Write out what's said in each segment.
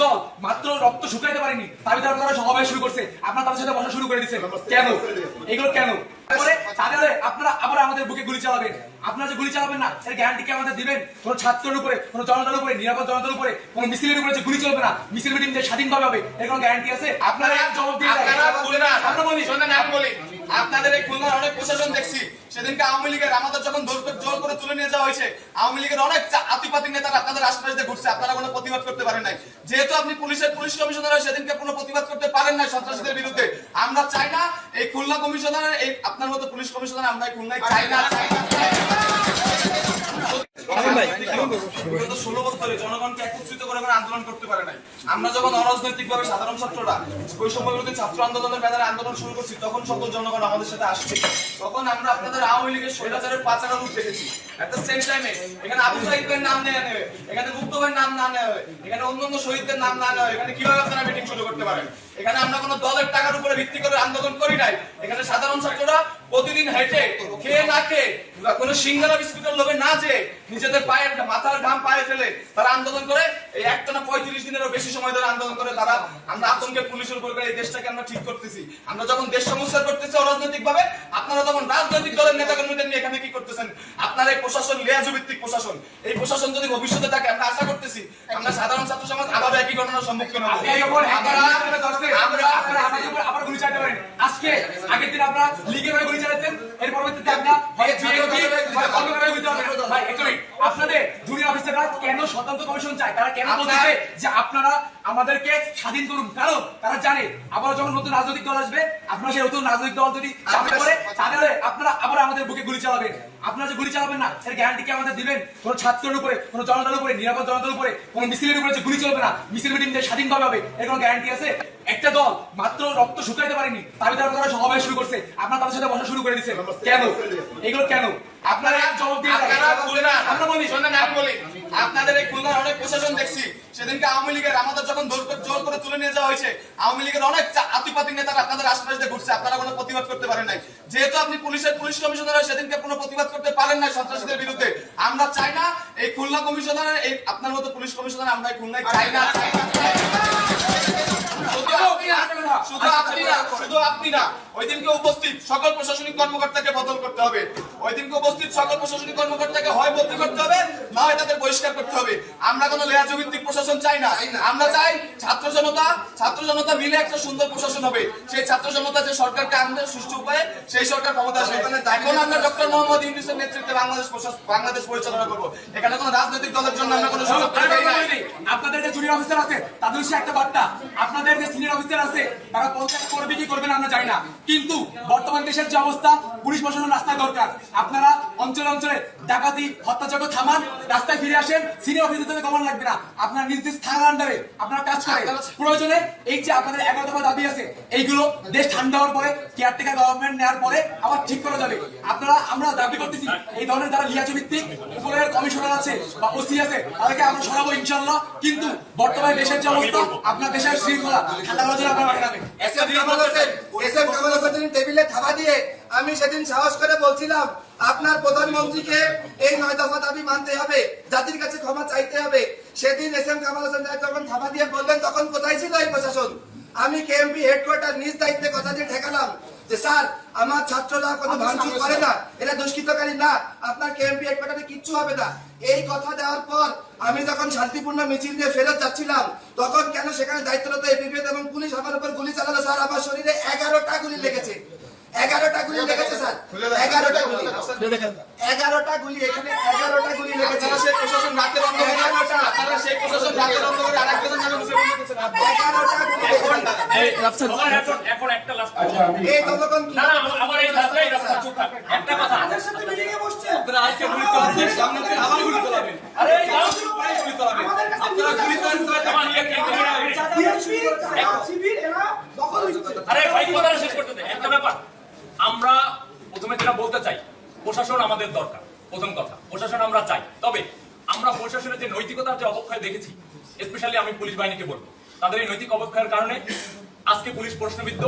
দল মাত্র রক্ত শুকাইতে পারেনি, তার ভিতরে আপনারা সমাবেশ শুরু করছে, আপনারা তাদের সাথে বসা শুরু করে দিচ্ছেন। কেন এগুলো কেন? তাহলে আপনারা আবার আমাদের বুকে গুলি চালাবেন। আপনারা যে গুলি চালাবেন না, এর গ্যারান্টি কি আমাদের দিবেন? কোন ছাত্রের উপরে, কোন জনতার উপরে, নিরাপদ জনতার উপরে, কোন মিছিলের উপরে যে গুলি চলবে না, মিছিল মিটিং যে স্বাধীনভাবে হবে, এর কোনো গ্যারান্টি আছে? আপনারা জবাব দিয়ে আপনাদের এই খুলনার অনেক প্রশাসন দেখছি, সেদিনকে আওয়ামী লীগের আমাদের যখন জোর করে তুলে নিয়ে যাওয়া হয়েছে, আওয়ামী লীগের অনেক আতিপাতি নেতারা আপনাদের আশপাশে ঘুরছে, আপনারা কোনো প্রতিবাদ করতে পারেন নাই। যেহেতু আপনি পুলিশ কমিশনার সেদিনকে কোনো প্রতিবাদ করতে পারেন নাই সন্ত্রাসীদের বিরুদ্ধে, আমরা চাই না এই খুলনা কমিশনার, এই আপনার মতো পুলিশ কমিশনার আমরা খুলনায় চাই না। 16 বছরে জনগণকে একত্রিত করে আন্দোলন করতে পারে নাই। আমরা যখন অরাজনৈতিকভাবে সাধারণ ছাত্ররা বৈষম্য বিরোধী ছাত্র আন্দোলনের ব্যানারে আন্দোলন শুরু করছি, তখন সকল জনগণ আমাদের সাথে আসছে। তখন আমরা আপনাদের আওয়ামী লীগের স্বৈরাচারের পাচার রূপ দেখেছি। এট দ্য সেম টাইমে এখানে আবু সাইদের নাম নেওয়া নেবে, এখানে মুক্তবের নাম না নেওয়া হবে, এখানে অন্যান্য শহীদদের নাম না নেওয়া হবে। এখানে কিভাবে আপনারা মিটিং শুরু করতে পারেন? এখানে আমরা কোনো দলের টাকার উপরে ভিত্তি করে আন্দোলন করি নাই। এখানে সাধারণ ছাত্ররা প্রতিদিন হেঁটে খেয়ে না খেয়ে কোনো সিঙ্গারা বিস্কুটের লোভে না যে নিজেদের পায়ের মাথার ঘাম পায়ে ফেলে তারা আন্দোলন করে। এই একটানা 35 দিনেরও বেশি সময় ধরে আন্দোলন করে তারা। আমরা আতঙ্কে পুলিশের উপর করে এই দেশটাকে আমরা ঠিক করতেছি। আমরা যখন দেশ সংস্কার করতেছি অরাজনৈতিক ভাবে, আপনারা তখন রাজনৈতিক দলের নেতা কর্মীদের নিয়ে এখানে কি করতেছেন? আপনারা এই প্রশাসন লিয়াজু ভিত্তিক প্রশাসন, এই প্রশাসন যদি ভবিষ্যতে থাকে, আমরা আশা করতেছি আমরা সাধারণ ছাত্র সমাজ আবার একই ঘটনার সম্মুখীন হব। আবার গুলি চালাতে পারেন। আজকে আগের দিন আপনারা লিগের হয়ে গুলি চালাচ্ছেন, এর পরবর্তীতে আপনারা আপনাদের জুনিয়র অফিসাররা কেন স্বতন্ত্র কমিশন চায়? তারা কেন বলছে যে আপনারা আমাদেরকে স্বাধীন করুন? কারণ তারা জানে আবার যখন নতুন রাজনৈতিক দল আসবে, আপনারা সেই নতুন রাজনৈতিক দল যদি চাপে পড়ে, তাহলে আপনারা আবার আমাদের বুকে গুলি চালাবেন। আপনারা যে গুলি চালাবেন না, এর গ্যারান্টি কি আমাদের দিবেন? কোন ছাত্রের উপরে, কোন জনতার উপরে, নিরাপদ জনতার উপরে, কোন মিছিলের উপরে যে গুলি চলবে না, মিছিল মিটিং যে স্বাধীনভাবে হবে, এর কোনো গ্যারান্টি আছে? একটা দল মাত্র রক্ত শুকাইতে পারেনি, তার ভিতরে আপনারা সমাবেশ শুরু করছে, আপনারা তাদের সাথে বসা শুরু করে দিচ্ছেন। কেন এগুলো কেন? আপনারা জবাব দিয়ে আপনাদের এই খুলনার অনেক প্রশাসন দেখছি, সেদিনকে আওয়ামী লীগের আমাদের যখন জোর করে তুলে নিয়ে যাওয়া হয়েছে, আওয়ামী লীগের অনেক আতিপাতি নেতারা আপনাদের আশপাশে ঘুরছে, আপনারা কোনো প্রতিবাদ করতে পারেন নাই। যেহেতু আপনি পুলিশ কমিশনার সেদিনকে কোনো প্রতিবাদ করতে পারেন নাই সন্ত্রাসীদের বিরুদ্ধে, আমরা চাই না এই খুলনা কমিশনার, এই আপনার মতো পুলিশ কমিশনার আমরা খুলনায় চাই না। শুধু আপনি না, ওই দিনকে উপস্থিত সকল প্রশাসনিক কর্মকর্তাকে বদল করতে হবে। ওই দিনকে উপস্থিত সকল প্রশাসনিক কর্মকর্তাকে হয় বদলি করতে হবে, না হয় তাদের বহিষ্কার করতে হবে। আমরা কোনো লেয়াজু ভিত্তিক প্রশাসন চাই না। আমরা চাই ছাত্র জনতা মিলে একটা সুন্দর প্রশাসন হবে। সেই ছাত্র জনতা যে সরকারকে আনবে সুষ্ঠু উপায়ে, সেই সরকার ক্ষমতা আসবে। এখন আমরা ডক্টর মোহাম্মদ ইউনূসের নেতৃত্বে বাংলাদেশ পরিচালনা করবো। এখানে কোনো রাজনৈতিক দলের জন্য আমরা কোনো সুযোগ আপনাদের যে জুনিয়র অফিসার আছে তাদের হচ্ছে একটা বার্তা, আপনাদের যে সিনিয়র অফিসার আছে তারা পঞ্চায়েত করবে কি করবে না আমরা জানি না, কিন্তু বর্তমান দেশের যে অবস্থা, পুলিশ প্রশাসন রাস্তায় দরকার। আপনারা অঞ্চলে অঞ্চলে ডাকাতি হত্যাযজ্ঞ থামান, রাস্তায় ফিরে আসেন। সিনিয়র অফিসারদের কমান লাগবে না, আপনারা নিজ নিজ থানার আন্ডারে আপনারা কাজ করেন। প্রয়োজনে এই যে আপনাদের 11 দফা দাবি আছে, এইগুলো দেশ ঠান্ডা হওয়ার পরে, কেয়ারটেকার গভর্নমেন্ট নেওয়ার পরে আবার ঠিক করা যাবে। আমরা দাবি করতেছি এই ধরনের যারা লিয়াজু ভিত্তিক উপরের কমিশনার আছে বা ওসি আছে, তাদেরকে আমরা সরাবো ইনশাল্লাহ। কিন্তু বর্তমানে দেশের যে অবস্থা, আপনার দেশের শৃঙ্খলা ঠান্ডা করার জন্য আপনারা রাখবেন। টেবিলে থাবা দিয়ে আমি সেদিন সাহস করে বলছিলাম আপনার প্রধানমন্ত্রীকে এই 9 দফা দাবি মানতে হবে, জাতির কাছে ক্ষমা চাইতে হবে। সেদিন এস এম কামাল হোসেন যখন থাবা দিয়ে বললেন, তখন কোথায় ছিল এই প্রশাসন? আমি কেএমপি হেডকোয়ার্টার নিজ দায়িত্বে কথা দিয়ে ঠেকালাম যে স্যার আমার ছাত্ররা কোনো ভাঙচুর করে না, এরা দুষ্কৃতকারী না, আপনার কেএমপি হেডকোয়ার্টারে কিচ্ছু হবে না। এই কথা দেওয়ার পর আমি যখন শান্তিপূর্ণ মিছিল দিয়ে ফেরত যাচ্ছিলাম, তখন কেন সেখানে দায়িত্বরত এপিবিএন এবং পুলিশ আমার উপর গুলি চালালো? স্যার আমার শরীরে 11টা গুলি লেগেছে, 11টা গুলি লেগেছে স্যার, 11টা গুলি, 11টা গুলি, এখানে 11টা গুলি লেগেছে। সেই প্রশাসন রাতের অন্ধকারে, আপনারা সেই প্রশাসন রাতের অন্ধকারে আরেকজনের নামে মুছে বলতেছেন 11টা গুলি এখন একটা লাস্ট এই তখন না আমার এই লাস্টটাই চুপ থাক। একটা কথা, আমাদের সাথে মিটিং এ বসছেন, আপনারা আজকে গুলি চালাচ্ছেন, সামনে থেকে আবার গুলি চালাবেন। আরে গুলি চালাবেন, আপনারা গুলি আরে ভাই কথাটা শেষ করতে দে। একটা ব্যাপার আমরা প্রথমে যেটা বলতে চাই, প্রশাসন আমাদের দরকার। প্রথম কথা, প্রশাসন আমরা চাই, তবে আমরা প্রশাসনের যে নৈতিকতার যে অবক্ষয় দেখেছি, স্পেশালি আমি পুলিশ বাহিনীকে বলবো, তাদের এই নৈতিক অবক্ষয়ের কারণে আজকে পুলিশ প্রশ্নবিদ্ধ,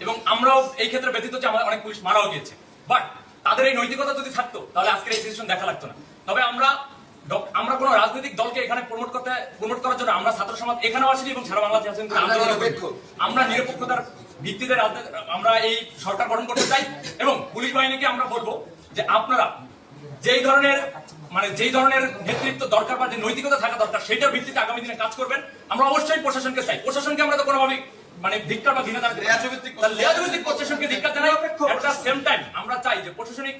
এবং আমরাও এই ক্ষেত্রে ব্যতীত যে আমাদের অনেক পুলিশ মারাও গিয়েছে। বাট তাদের এই নৈতিকতা যদি থাকতো, তাহলে আজকের এই সিচুয়েশন দেখা লাগতো না। তবে আমরা আমরা কোন রাজনৈতিক দলকে এখানে প্রমোট করার জন্য আমরা ছাত্র সমাজ এখানেও আসিনি এবং সারা বাংলাদেশে আছেন আমরা নিরপেক্ষতার ভিত্তিতে আমরা এই সরকার গঠন করতে চাই এবং পুলিশ বাহিনীকে আমরা বলবো যে আপনারা যেই ধরনের নেতৃত্ব দরকার বা যে নৈতিকতা থাকা দরকার সেটার ভিত্তিতে আগামী দিনে কাজ করবেন। আমরা অবশ্যই প্রশাসনকে চাই, প্রশাসনকে আমরা তো কোনোভাবেই ধিক্কার বা ঘৃণা লেয়াজভিত্তিক প্রশাসনকে ধিক্কার জানাই। এট দ্য সেম টাইম আমরা চাই যে প্রশাসনিক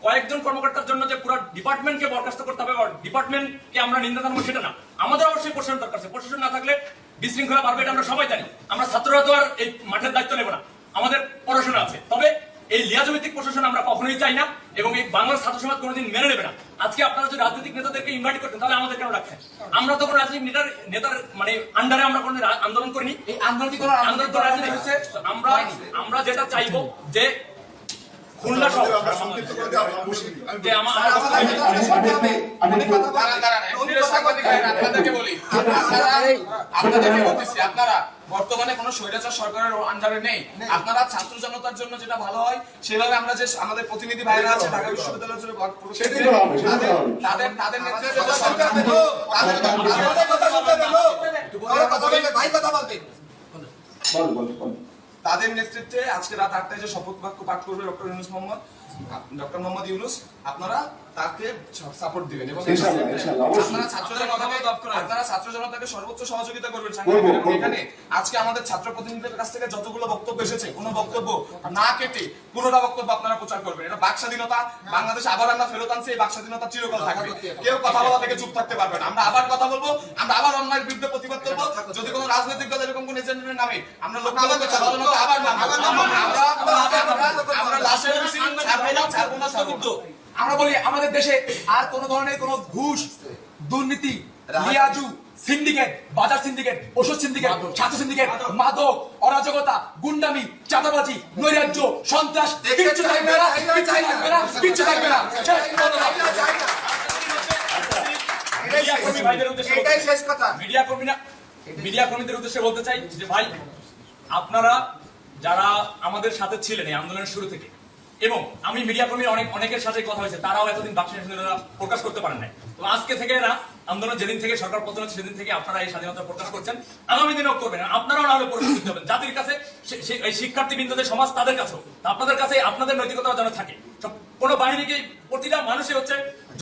কয়েকজন কর্মকর্তার জন্য যে পুরো ডিপার্টমেন্টকে বরখাস্ত করতে হবে বা ডিপার্টমেন্টকে আমরা নিন্দা জানাবো সেটা না, আমাদের অবশ্যই প্রশাসন দরকার আছে। প্রশাসন না থাকলে বিশৃঙ্খলা বাড়বে, এটা আমরা সবাই জানি। আমরা ছাত্ররা তো আর এই মাঠের দায়িত্ব নেব না, আমাদের পড়াশোনা আছে। তবে এই লিয়াজভিত্তিক প্রশাসন আমরা কখনোই চাই না এবং এই বাংলার ছাত্র সমাজ কোনোদিন মেনে নেবে না। আজকে আপনারা যদি রাজনৈতিক নেতাদেরকে ইনভাইট করতেন তাহলে আমাদের কেন রাখছেন? আমরা তো কোনো রাজনৈতিক নেতার আন্ডারে আমরা কোনো আন্দোলন করিনি। এই আন্দোলন কি কোনো আন্দোলন তো রাজনীতি হচ্ছে। আমরা যেটা চাইবো যে খুলনা সহ যে আপনাদেরকে বলি, আপনাদেরকে বলতেছি, আপনারা বর্তমানে কোন স্বৈরাচার সরকারের আন্ডারে নেই। আপনারা ছাত্র জনতার জন্য যেটা ভালো হয় সেভাবে আমরা যে আমাদের প্রতিনিধি ভাইরা আছে ঢাকা বিশ্ববিদ্যালয়ের জন্য তাদের তাদের নেতৃত্বে আজকে রাত 8টায় যে শপথ বাক্য পাঠ করবে ডক্টর মোহাম্মদ ইউনূস, আপনারা তাকে সাপোর্ট দিবেন এবং আপনারা ছাত্র জনতাকে সর্বোচ্চ সহযোগিতা করবেন। এখানে আজকে আমাদের ছাত্র প্রতিনিধিদের কাছ থেকে যতগুলো বক্তব্য এসেছে কোনো বক্তব্য না কেটে পুরোটা বক্তব্য আপনারা প্রচার করবেন। এটা বাক স্বাধীনতা, বাংলাদেশ আবার আমরা ফেরত আনছি, এই বাক স্বাধীনতা চিরকাল থাকবে। কেউ কথা বলা থেকে চুপ থাকতে পারবে না। আমরা আবার কথা বলবো, আমরা আবার অন্যায়ের বিরুদ্ধে প্রতিবাদ করবো। যদি কোনো রাজনৈতিক দল এরকম কোন এজেন্ডের নামে আমরা আমরা লাশের মিছিল আমরা বলি আমাদের দেশে আর কোন ধরনের কোন ঘুষ, দুর্নীতি, লিয়াজু, সিন্ডিকেট, বাজার সিন্ডিকেট, ওষুধ সিন্ডিকেট, ছাত্র সিন্ডিকেট, মাদক, অরাজকতা, গুন্ডামি, চাঁদাবাজি, নৈরাজ্য, সন্ত্রাস কিচ্ছু থাকবে না, কিচ্ছু থাকবে না। মিডিয়া কর্মীদের উদ্দেশ্যে বলতে চাই যে ভাই, আপনারা যারা আমাদের সাথে ছিলেন এই আন্দোলনের শুরু থেকে, এবং আমি মিডিয়া কর্মী অনেকের সাথে কথা হয়েছে, তারাও এতদিন বাক স্বাধীনতা প্রকাশ করতে পারেন নাই। তো আজকে থেকে না, আন্দোলন যেদিন থেকে সরকার পতন হচ্ছে সেদিন থেকে আপনারা এই স্বাধীনতা প্রকাশ করছেন, আগামী দিনেও করবেন। আপনারাও না হলে পরিস্থিতি হবেন জাতির কাছে, এই শিক্ষার্থী বিন্দুদের সমাজ তাদের কাছেও, আপনাদের কাছে আপনাদের নৈতিকতা যেন থাকে। কোন বাহিনীকে প্রতিটা মানুষই হচ্ছে